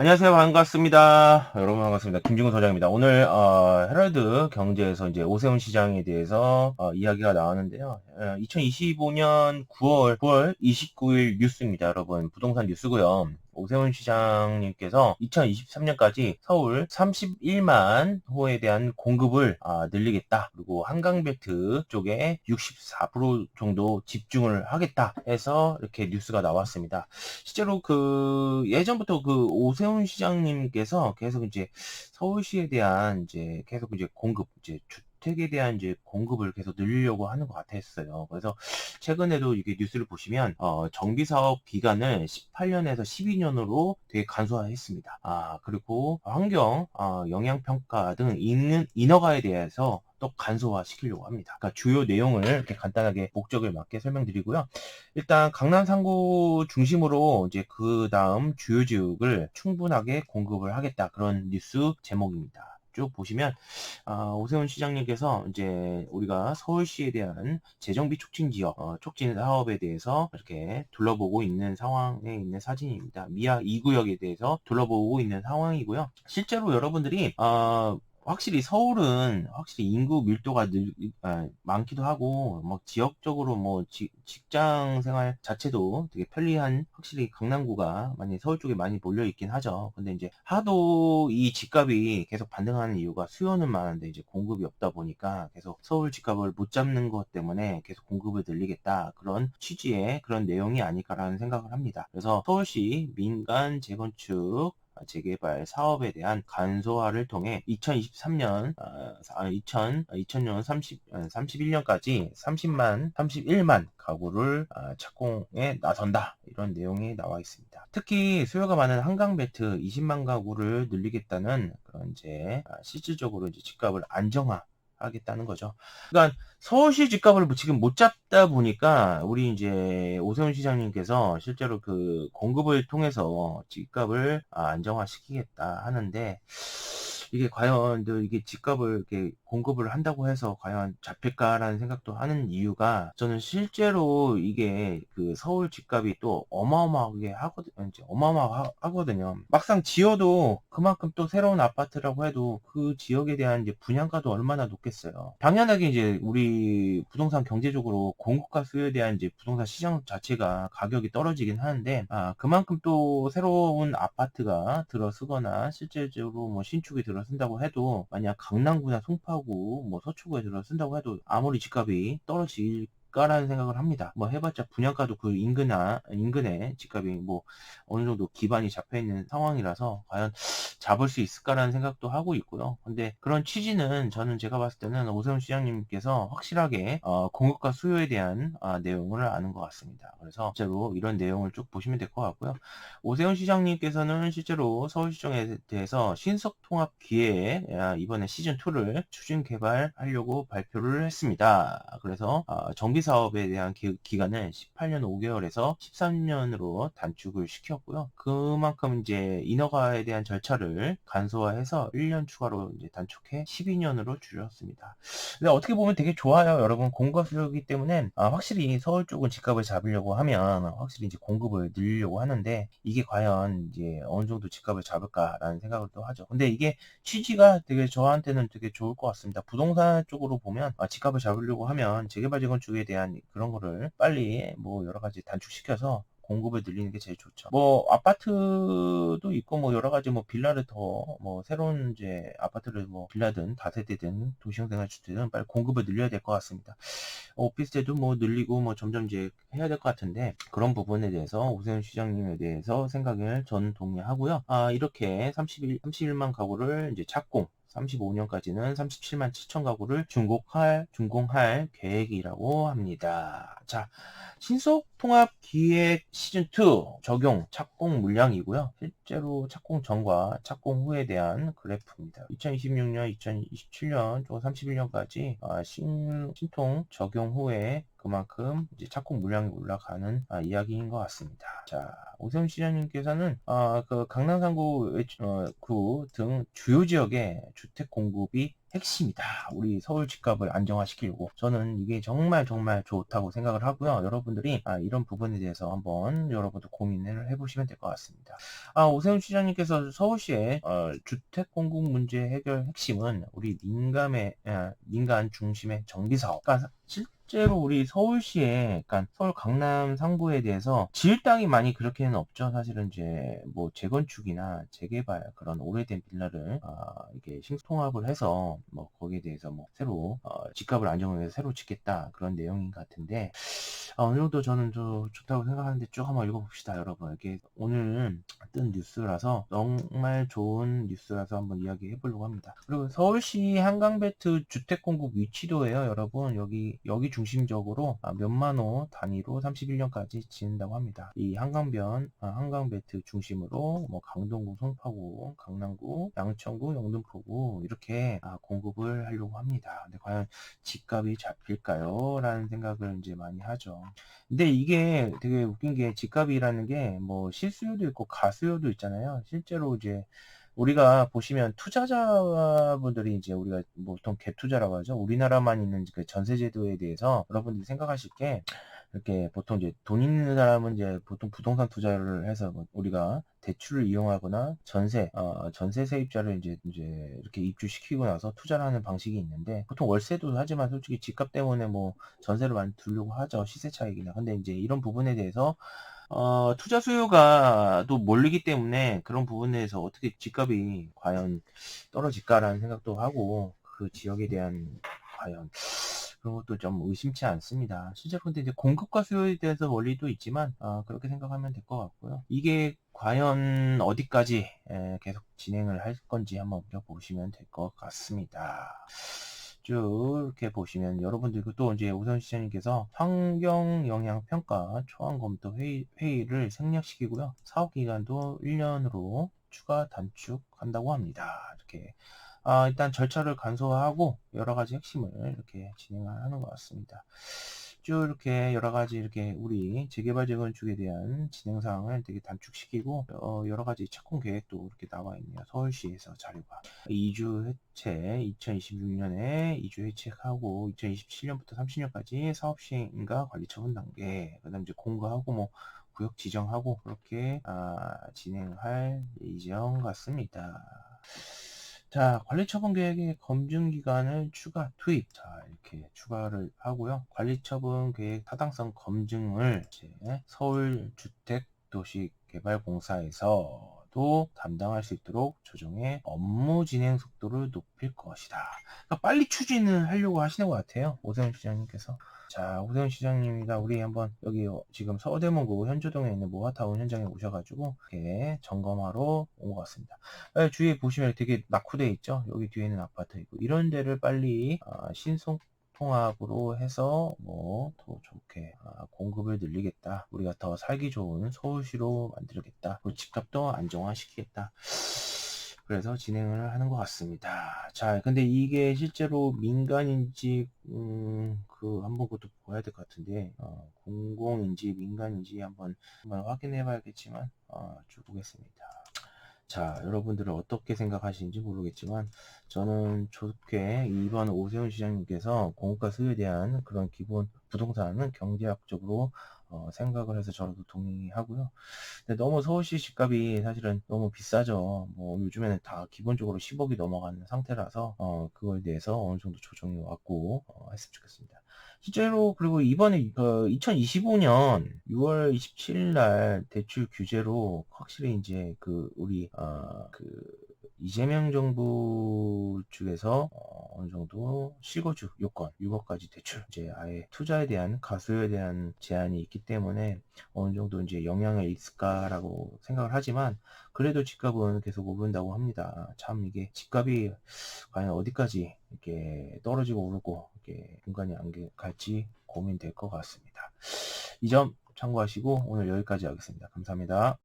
안녕하세요. 반갑습니다. 여러분 반갑습니다. 김진구 소장입니다. 오늘 헤럴드 경제에서 이제 오세훈 시장에 대해서 이야기가 나왔는데요. 2025년 9월 29일 뉴스입니다. 여러분 부동산 뉴스고요. 오세훈 시장님께서 2023년까지 서울 31만 호에 대한 공급을 늘리겠다. 그리고 한강벨트 쪽에 64% 정도 집중을 하겠다 해서 이렇게 뉴스가 나왔습니다. 실제로 예전부터 오세훈 시장님께서 계속 이제 서울시에 대한 이제 계속 이제 공급, 이제 주택에 대한 이제 공급을 계속 늘리려고 하는 것 같았어요. 그래서 최근에도 이게 뉴스를 보시면, 정비사업 기간을 18년에서 12년으로 되게 간소화했습니다. 그리고 환경, 영향평가 등 인허가에 대해서 또 간소화 시키려고 합니다. 그러니까 주요 내용을 이렇게 간단하게 목적을 맞게 설명드리고요. 일단 강남 상구 중심으로 이제 그 다음 주요 지역을 충분하게 공급을 하겠다. 그런 뉴스 제목입니다. 쭉 보시면 오세훈 시장님께서 이제 우리가 서울시에 대한 재정비 촉진 지역, 촉진 사업에 대해서 이렇게 둘러보고 있는 상황에 있는 사진입니다. 미아 2구역에 대해서 둘러보고 있는 상황이고요. 실제로 여러분들이 확실히 서울은 확실히 인구 밀도가 많기도 하고, 뭐, 지역적으로 뭐, 직장 생활 자체도 되게 편리한, 확실히 강남구가 많이 서울 쪽에 많이 몰려 있긴 하죠. 근데 이제 하도 이 집값이 계속 반등하는 이유가 수요는 많은데 이제 공급이 없다 보니까 계속 서울 집값을 못 잡는 것 때문에 계속 공급을 늘리겠다. 그런 취지의 그런 내용이 아닐까라는 생각을 합니다. 그래서 서울시 민간 재건축 재개발 사업에 대한 간소화를 통해 2023년, 2000년 31년까지 31만 가구를 착공에 나선다. 이런 내용이 나와 있습니다. 특히 수요가 많은 한강벨트 20만 가구를 늘리겠다는 그런 이제 실질적으로 이제 집값을 안정화하겠다는 거죠. 그러니까 서울시 집값을 지금 못 잡다 보니까 우리 이제 오세훈 시장님께서 실제로 그 공급을 통해서 집값을 안정화시키겠다 하는데 이게 과연 이게 집값을 이렇게 공급을 한다고 해서 과연 잡힐까라는 생각도 하는 이유가 저는 실제로 이게 그 서울 집값이 또 어마어마하게 어마어마하거든요. 막상 지어도 그만큼 또 새로운 아파트라고 해도 그 지역에 대한 이제 분양가도 얼마나 높겠어요. 당연하게 이제 우리 부동산 경제적으로 공급과 수요에 대한 이제 부동산 시장 자체가 가격이 떨어지긴 하는데 그만큼 또 새로운 아파트가 들어서거나 실질적으로 뭐 신축이 들어선다고 해도 만약 강남구나 송파구 뭐 서초구에 들어선다고 해도 아무리 집값이 떨어질까라는 생각을 합니다. 뭐 해봤자 분양가도 그 인근에 집값이 뭐 어느 정도 기반이 잡혀 있는 상황이라서 과연 잡을 수 있을까라는 생각도 하고 있고요. 근데 그런 취지는 저는 제가 봤을 때는 오세훈 시장님께서 확실하게 공급과 수요에 대한 내용을 아는 것 같습니다. 그래서 실제로 이런 내용을 쭉 보시면 될 것 같고요. 오세훈 시장님께서는 실제로 서울시정에 대해서 신속통합 기회에 이번에 시즌2를 추진 개발하려고 발표를 했습니다. 그래서 정비사업에 대한 기간을 18년 5개월에서 13년으로 단축을 시켰고요. 그만큼 이제 인허가에 대한 절차를 간소화해서 1년 추가로 이제 단축해 12년으로 줄였습니다. 근데 어떻게 보면 되게 좋아요. 여러분 공급 수요이기 때문에 확실히 서울 쪽은 집값을 잡으려고 하면 확실히 이제 공급을 늘리려고 하는데 이게 과연 이제 어느 정도 집값을 잡을까라는 생각을 또 하죠. 근데 이게 취지가 되게 저한테는 되게 좋을 것 같습니다. 부동산 쪽으로 보면 집값을 잡으려고 하면 재개발 재건축에 대한 그런 거를 빨리 뭐 여러 가지 단축시켜서 공급을 늘리는 게 제일 좋죠. 뭐 아파트도 있고 뭐 여러 가지 뭐 빌라를 더 뭐 새로운 이제 아파트를 뭐 빌라든 다세대든 도시형 생활주택은 빨리 공급을 늘려야 될 것 같습니다. 오피스텔도 뭐 늘리고 뭐 점점 이제 해야 될 것 같은데 그런 부분에 대해서 오세훈 시장님에 대해서 생각을 저는 동의하고요. 이렇게 31만 가구를 이제 착공 35년까지는 37만 7천 가구를 준공할 계획이라고 합니다. 자, 신속통합기획 시즌2 적용 착공 물량이고요. 실제로 착공 전과 착공 후에 대한 그래프입니다. 2026년, 2027년, 또 31년까지 신통 적용 후에 그만큼 이제 착공 물량이 올라가는 이야기인 것 같습니다. 자, 오세훈 시장님께서는 그 강남 3구 구 등 주요 지역의 주택 공급이 핵심이다. 우리 서울 집값을 안정화시키려고. 저는 이게 정말 정말 좋다고 생각을 하고요. 여러분들이 이런 부분에 대해서 한번 여러분도 고민을 해보시면 될 것 같습니다. 오세훈 시장님께서 서울시의 주택 공급 문제 해결 핵심은 우리 민간 중심의 정비 사업. 그러니까 실제로 우리 서울시에, 그러니까 서울 강남 상부에 대해서 지을 땅이 많이 그렇게는 없죠. 사실은 이제 뭐 재건축이나 재개발 그런 오래된 빌라를 이게 신통합을 해서 뭐 거기에 대해서 뭐 새로 집값을 안정해서 새로 짓겠다 그런 내용인 것 같은데 어느 정도 저는 좋다고 생각하는데 쭉 한번 읽어봅시다, 여러분. 이게 오늘 뜬 뉴스라서 정말 좋은 뉴스라서 한번 이야기해 보려고 합니다. 그리고 서울시 한강벨트 주택 공급 위치도예요, 여러분. 여기 중심적으로 몇만 호 단위로 31년까지 짓는다고 합니다. 이 한강벨트 중심으로 뭐 강동구, 송파구, 강남구, 양천구, 영등포구 이렇게 공급을 하려고 합니다. 근데 과연 집값이 잡힐까요? 라는 생각을 이제 많이 하죠. 근데 이게 되게 웃긴 게 집값이라는 게 뭐 실수요도 있고 가수요도 있잖아요. 실제로 이제 우리가 보시면 투자자분들이 이제 우리가 뭐 보통 갭 투자라고 하죠. 우리나라만 있는 그 전세 제도에 대해서 여러분들이 생각하실 게 이렇게 보통 이제 돈 있는 사람은 이제 보통 부동산 투자를 해서 뭐 우리가 대출을 이용하거나 전세 세입자를 이제 이렇게 입주시키고 나서 투자를 하는 방식이 있는데 보통 월세도 하지만 솔직히 집값 때문에 뭐 전세를 많이 두려고 하죠. 시세 차익이나. 근데 이제 이런 부분에 대해서 투자 수요가 또 몰리기 때문에 그런 부분에 대해서 어떻게 집값이 과연 떨어질까라는 생각도 하고 그 지역에 대한 과연 그런 것도 좀 의심치 않습니다. 실제로 근데 이제 공급과 수요에 대해서 원리도 있지만 그렇게 생각하면 될 것 같고요. 이게 과연 어디까지 계속 진행을 할 건지 한번 보시면 될 것 같습니다. 쭉 이렇게 보시면 여러분들 또 이제 오선 시장님께서 환경 영향 평가 초안 검토 회의를 생략시키고요. 사업 기간도 1년으로 추가 단축한다고 합니다. 이렇게 일단 절차를 간소화하고 여러 가지 핵심을 이렇게 진행을 하는 것 같습니다. 쭉 이렇게 여러 가지 이렇게 우리 재개발 재건축에 대한 진행 사항을 되게 단축시키고 여러 가지 착공 계획도 이렇게 나와 있네요. 서울시에서 자료가 2주 해체 2026년에 2주 해체하고 2027년부터 30년까지 사업 시행과 관리 처분 단계 그다음 이제 공고하고 뭐 구역 지정하고 그렇게 진행할 예정 같습니다. 자, 관리처분 계획의 검증 기간을 추가 투입. 자, 이렇게 추가를 하고요. 관리처분 계획 타당성 검증을 이제 서울주택도시개발공사에서도 담당할 수 있도록 조정해 업무 진행 속도를 높일 것이다. 그러니까 빨리 추진을 하려고 하시는 것 같아요. 오세훈 시장님께서. 자, 오세훈 시장님이다. 우리 한번 여기 지금 서대문구 현조동에 있는 모아타운 현장에 오셔가지고 이렇게 점검하러 온 것 같습니다. 주위에 보시면 되게 낙후돼 있죠. 여기 뒤에는 아파트 있고 이런 데를 빨리 신속통합으로 해서 뭐 더 좋게 공급을 늘리겠다. 우리가 더 살기 좋은 서울시로 만들겠다. 그리고 집값도 안정화시키겠다. 그래서 진행을 하는 것 같습니다. 자, 근데 이게 실제로 민간인지 한번 그것도 봐야 될 것 같은데 공공인지 민간인지 한번 확인해 봐야겠지만 쭉 보겠습니다. 자, 여러분들은 어떻게 생각하시는지 모르겠지만 저는 좋게 이번 오세훈 시장님께서 공급과 수요에 대한 그런 기본 부동산은 경제학적으로 생각을 해서 저도 동의하고요. 근데 너무 서울시 집값이 사실은 너무 비싸죠. 뭐 요즘에는 다 기본적으로 10억이 넘어가는 상태라서 그거에 대해서 어느 정도 조정이 왔고 했으면 좋겠습니다. 실제로 그리고 이번에 2025년 6월 27일 날 대출 규제로 확실히 이제 우리 이재명 정부 측에서 어느 정도 실거주 요건 6억까지 대출 이제 아예 투자에 대한 가수요에 대한 제한이 있기 때문에 어느 정도 이제 영향이 있을까라고 생각을 하지만 그래도 집값은 계속 오른다고 합니다. 참 이게 집값이 과연 어디까지 이렇게 떨어지고 오르고 이렇게 공간이 안 갈지 고민될 것 같습니다. 이 점 참고하시고 오늘 여기까지 하겠습니다. 감사합니다.